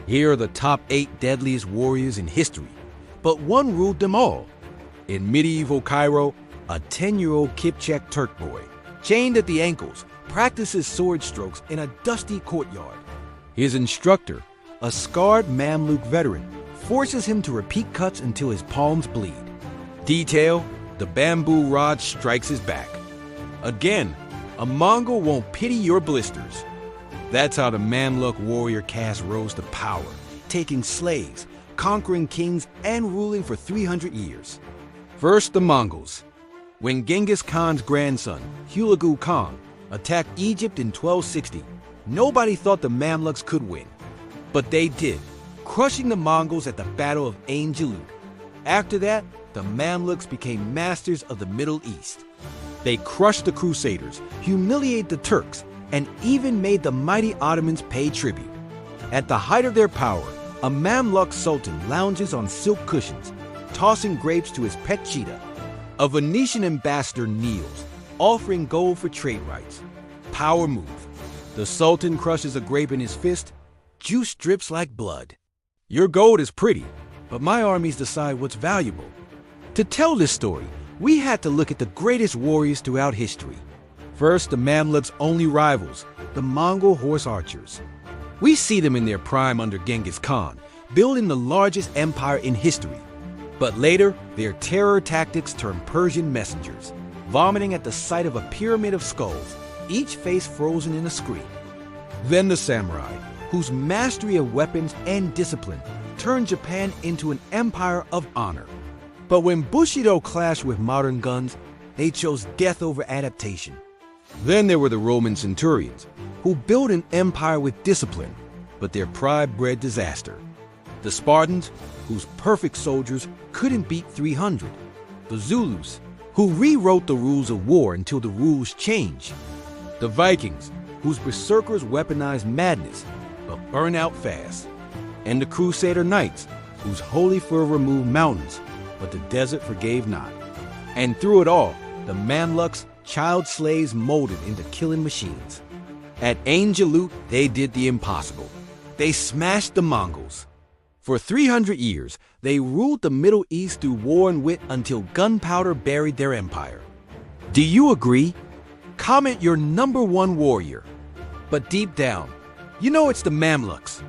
Here are the top 8 deadliest warriors in history, but one ruled them all. In medieval Cairo, a 10-year-old Kipchak Turk boy, chained at the ankles, practices sword strokes in a dusty courtyard. His instructor, a scarred Mamluk veteran, forces him to repeat cuts until his palms bleed. Detail: the bamboo rod strikes his back. Again, a Mongol won't pity your blisters. That's how the Mamluk warrior caste rose to power, taking slaves, conquering kings, and ruling for 300 years. First, the Mongols. When Genghis Khan's grandson, Hulagu Khan, attacked Egypt in 1260, nobody thought the Mamluks could win. But they did, crushing the Mongols at the Battle of Ain Jalut. After that, the Mamluks became masters of the Middle East. They crushed the Crusaders, humiliated the Turks, and even made the mighty Ottomans pay tribute. At the height of their power, a Mamluk sultan lounges on silk cushions, tossing grapes to his pet cheetah. A Venetian ambassador kneels, offering gold for trade rights. Power move. The sultan crushes a grape in his fist. Juice drips like blood. Your gold is pretty, but my armies decide what's valuable. To tell this story, we had to look at the greatest warriors throughout history. First, the Mamluks' only rivals, the Mongol horse archers. We see them in their prime under Genghis Khan, building the largest empire in history. But later, their terror tactics turned Persian messengers, vomiting at the sight of a pyramid of skulls, each face frozen in a scream. Then the samurai, whose mastery of weapons and discipline turned Japan into an empire of honor. But when Bushido clashed with modern guns, they chose death over adaptation. Then there were the Roman centurions, who built an empire with discipline, but their pride bred disaster. The Spartans, whose perfect soldiers couldn't beat 300. The Zulus, who rewrote the rules of war until the rules changed. The Vikings, whose berserkers weaponized madness, but burn out fast. And the Crusader Knights, whose holy fervor moved mountains, but the desert forgave not. And through it all, the Mamluks, child slaves molded into killing machines. At Ain Jalut, they did the impossible. They smashed the Mongols. For 300 years, they ruled the Middle East through war and wit until gunpowder buried their empire. Do you agree? Comment your #1 warrior. But deep down, you know it's the Mamluks.